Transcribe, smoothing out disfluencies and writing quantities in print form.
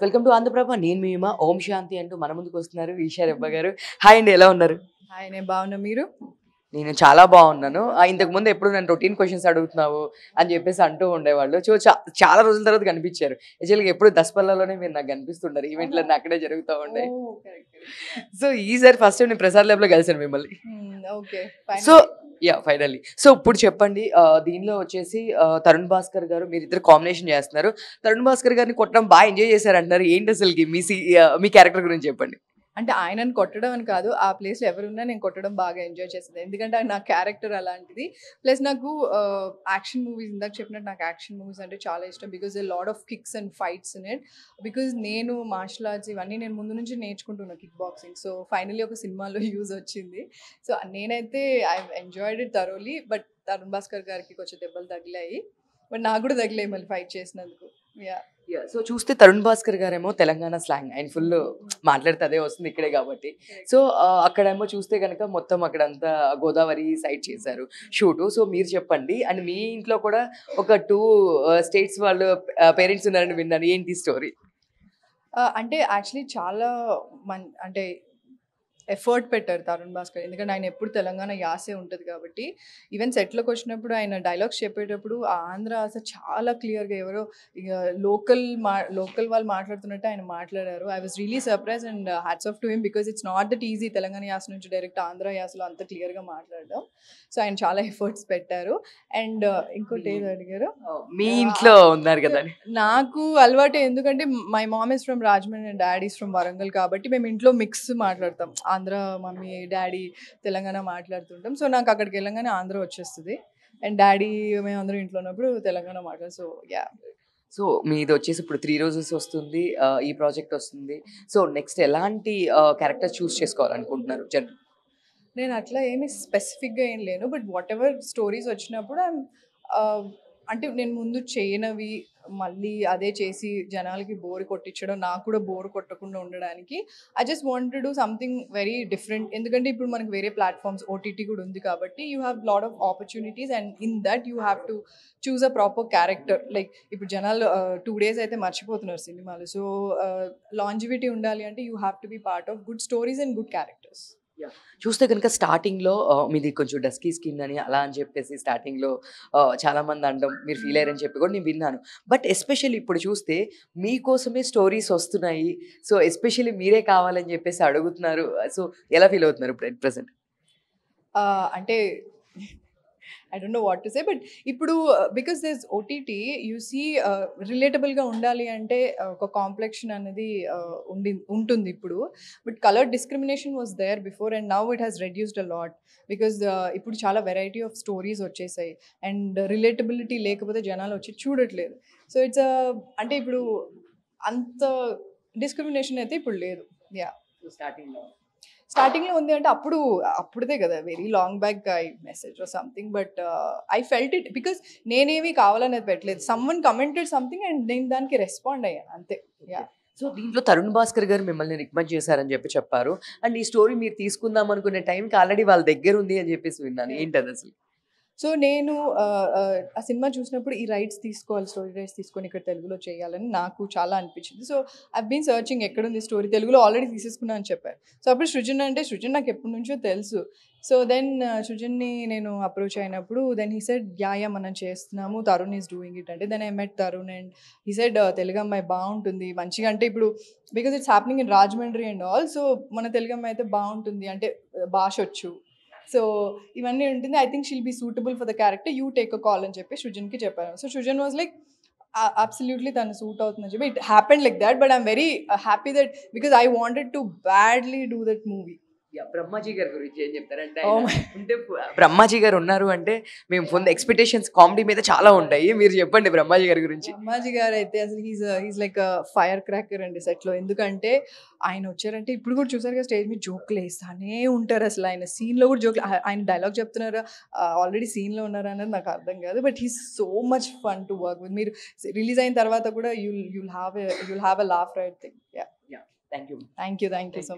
Welcome to Andhraprabha. నేను మీ ఉమా. ఓం శాంతి అంటూ మన ముందుకు వస్తున్నారు ఈషా రెబ్బా గారు. హాయ్ అండి, ఎలా ఉన్నారు? హాయ్, నేను బాగున్నా. మీరు? నేను చాలా బాగున్నాను. ఇంతకు ముందు ఎప్పుడు నన్ను రొటీన్ క్వశ్చన్స్ అడుగుతున్నావు అని చెప్పేసి అంటూ ఉండేవాళ్ళు. చాలా రోజుల తర్వాత కనిపించారు. యాక్చువల్గా ఎప్పుడు దసపల్లాలోనే మీరు నాకు కనిపిస్తుంటారు. ఈవెంట్లన్నీ అక్కడే జరుగుతూ ఉంటాయి. సో ఈసారి ఫస్ట్ టైం నేను ప్రసాద్ ల్యాబ్లో కలిసాను మిమ్మల్ని. ఓకే. So finally. సో ఇప్పుడు చెప్పండి, దీనిలో వచ్చేసి తరుణ్ భాస్కర్ గారు మీరిద్దరు కాంబినేషన్ చేస్తున్నారు. తరుణ్ భాస్కర్ గారిని కొట్టడం బాగా ఎంజాయ్ చేశారు అంటున్నారు. ఏంటి అసలుకి మీ క్యారెక్టర్ గురించి చెప్పండి. అంటే ఆయనను కొట్టడం అని కాదు, ఆ ప్లేస్లో ఎవరున్నా నేను కొట్టడం బాగా ఎంజాయ్ చేస్తుంది. ఎందుకంటే నా క్యారెక్టర్ అలాంటిది. ప్లస్ నాకు యాక్షన్ మూవీస్, ఇందాక చెప్పినట్టు నాకు యాక్షన్ మూవీస్ అంటే చాలా ఇష్టం. Because a lot of kicks and fights in it. Because నేను మార్షల్ ఆర్ట్స్ ఇవన్నీ నేను ముందు నుంచి నేర్చుకుంటున్నాను, కిక్ బాక్సింగ్. సో ఫైనల్లీ ఒక సినిమాలో యూజ్ వచ్చింది. సో నేనైతే I enjoyed it thoroughly. But Tarun Bhaskar గారికి కొంచెం దెబ్బలు తగిలాయి. బట్ నాకు కూడా తగిలాయి మళ్ళీ ఫైట్ చేసినందుకు. సో చూస్తే తరుణ్ భాస్కర్ గారేమో తెలంగాణ స్లాంగ్, ఆయన ఫుల్ మాట్లాడితే అదే వస్తుంది ఇక్కడే కాబట్టి. సో అక్కడేమో చూస్తే కనుక మొత్తం అక్కడంతా గోదావరి సైడ్ చేశారు షూటు. సో మీరు చెప్పండి, అండ్ మీ ఇంట్లో కూడా ఒక 2 స్టేట్స్ వాళ్ళు పేరెంట్స్ ఉన్నారని విన్నాను. ఏంటి స్టోరీ? అంటే యాక్చువల్లీ చాలా అంటే ఎఫర్ట్ పెట్టారు తరుణ్ భాస్కర్. ఎందుకంటే ఆయన ఎప్పుడు తెలంగాణ యాసే ఉంటుంది కాబట్టి. ఈవెన్ సెట్లోకి వచ్చినప్పుడు ఆయన డైలాగ్స్ చెప్పేటప్పుడు ఆ ఆంధ్ర అసలు చాలా క్లియర్గా ఎవరో ఇక లోకల్ వాళ్ళు మాట్లాడుతున్నట్టు ఆయన మాట్లాడారు. I was really surprise and hats off to him. Because it's not that easy Telangana యాస నుంచి డైరెక్ట్ ఆంధ్ర యాసలో అంత క్లియర్గా మాట్లాడడం. సో ఆయన చాలా ఎఫర్ట్స్ పెట్టారు. అండ్ ఇంకోటి ఏది అడిగారు, మీ ఇంట్లో ఉన్నారు కదా? నాకు అలవాటే. ఎందుకంటే my mom is from Rajahmundry and daddy is from Warangal కాబట్టి మేము ఇంట్లో మిక్స్ మాట్లాడతాం. ఆంధ్ర మమ్మీ, డాడీ తెలంగాణ మాట్లాడుతుంటాం. సో నాకు అక్కడికి వెళ్ళగానే ఆంధ్ర వచ్చేస్తుంది. అండ్ డాడీ మేమందరం ఇంట్లో ఉన్నప్పుడు తెలంగాణ మాట్లాడు. సో సో మీది వచ్చేసి ఇప్పుడు 3 రోజెస్ వస్తుంది, ఈ ప్రాజెక్ట్ వస్తుంది. సో నెక్స్ట్ ఎలాంటి క్యారెక్టర్స్ చూస్ చేసుకోవాలనుకుంటున్నారు? నేను అట్లా ఏమి స్పెసిఫిక్గా ఏం లేను. బట్ వాట్ ఎవర్ స్టోరీస్ వచ్చినప్పుడు అంటే నేను ముందు చేయనవి మళ్ళీ అదే చేసి జనాలకి బోర్ కొట్టించడం, నాకు కూడా బోర్ కొట్టకుండా ఉండడానికి I just want to do something very different. ఎందుకంటే ఇప్పుడు మనకు వేరే ప్లాట్ఫామ్స్ ఓటీటీ కూడా ఉంది కాబట్టి you have lot of opportunities and in that you have to choose a proper character. Like ఇప్పుడు జనాలు 2 days అయితే మర్చిపోతున్నారు సినిమాలు. సో లాంజివిటీ ఉండాలి అంటే you have to be part of good stories and good characters. చూస్తే కనుక స్టార్టింగ్లో మీది కొంచెం డస్కీ స్కిన్ అని అలా అని చెప్పేసి స్టార్టింగ్లో చాలామంది అనడం మీరు ఫీల్ అయ్యారని చెప్పి కూడా నేను విన్నాను. బట్ ఎస్పెషల్లీ ఇప్పుడు చూస్తే మీకోసమే స్టోరీస్ వస్తున్నాయి. సో ఎస్పెషల్లీ మీరే కావాలని చెప్పేసి అడుగుతున్నారు. సో ఎలా ఫీల్ అవుతున్నారు ఇప్పుడు ఎట్ ప్రెసెంట్? అంటే I don't know what to say. But ఇప్పుడు because this OTT you see రిలేటబుల్గా ఉండాలి అంటే ఒక కాంప్లెక్షన్ అనేది ఉంటుంది ఇప్పుడు. But colour discrimination was there before and now it has reduced a lot. Because ఇప్పుడు చాలా వెరైటీ ఆఫ్ స్టోరీస్ వచ్చేసాయి అండ్ రిలేటబిలిటీ లేకపోతే జనాలు వచ్చి చూడట్లేదు. సో ఇట్స్ అంటే ఇప్పుడు అంత డిస్క్రిమినేషన్ అయితే ఇప్పుడు లేదు. స్టార్టింగ్లో ఉంది అంటే అప్పుడుదే కదా, very long back I message or something. But I felt it because నేనేమి కావాలనేది పెట్టలేదు. సమ్వన్ కమెంటెడ్ సంథింగ్ అండ్ నేను దానికి రెస్పాండ్ అయ్యాను అంతే. సో దీంట్లో తరుణ్ భాస్కర్ గారు మిమ్మల్ని రికమెండ్ చేశారని చెప్పారు. అండ్ ఈ స్టోరీ మీరు తీసుకుందాం అనుకునే టైంకి ఆల్రెడీ వాళ్ళ దగ్గర ఉంది అని చెప్పేసి విన్నాను. ఏంటది అసలు? సో నేను ఆ సినిమా చూసినప్పుడు ఈ రైట్స్ తీసుకోవాలి, స్టోరీ రైట్స్ తీసుకొని ఇక్కడ తెలుగులో చేయాలని నాకు చాలా అనిపించింది. సో ఐ బీన్ సర్చింగ్ ఎక్కడుంది స్టోరీ, తెలుగులో ఆల్రెడీ తీసేసుకున్నా అని చెప్పారు. సో అప్పుడు సృజన్ నాకు ఎప్పటి నుంచో తెలుసు. సో దెన్ సృజన్ని నేను అప్రోచ్ అయినప్పుడు దెన్ హీ సెడ్ యా మనం చేస్తున్నాము, తరుణ్ ఈజ్ డూయింగ్ ఇట్ అంటే. Then I met Tarun and he said Telugu అమ్మాయి బాగుంటుంది మంచిగా. అంటే ఇప్పుడు because it's happening in Rajahmundry and all. So మన తెలుగు అమ్మాయి అయితే బాగుంటుంది అంటే భాష వచ్చు. సో ఇవన్నీ ఉంటుంది. I think she'll be suitable for the character, you take a call అని చెప్పి సృజన్కి చెప్పాను. So Srujan was like absolutely తను సూట్ అవుతుందని చెప్పి. It happened like that. But I'm very happy that because I wanted to badly do that movie. Brahmaji గారి గురించి ఏం చెప్తారంటే, అంటే బ్రహ్మాజీ గారు ఉన్నారు అంటే మేము ఫుల్ ఎక్స్పెక్టేషన్స్ కామెడీ మీద చాలా ఉంటాయి. మీరు చెప్పండి బ్రహ్మాజీ గారి గురించి. బ్రహ్మాజీ గారు అయితే అసలు హీస్ లైక్ ఫైర్ క్రాకర్ అండి సెట్లో. ఎందుకంటే ఆయన వచ్చారంటే ఇప్పుడు కూడా చూసారు కదా స్టేజ్ మీద జోక్లు వేస్తానే ఉంటారు. అసలు ఆయన సీన్లో కూడా జోక్లు, ఆయన డైలాగ్ చెప్తున్నారా ఆల్రెడీ సీన్లో ఉన్నారా అనేది నాకు అర్థం కాదు. But he's so much fun to work with. మీరు రిలీజ్ అయిన తర్వాత కూడా you'll have a laugh right thing. Thank you so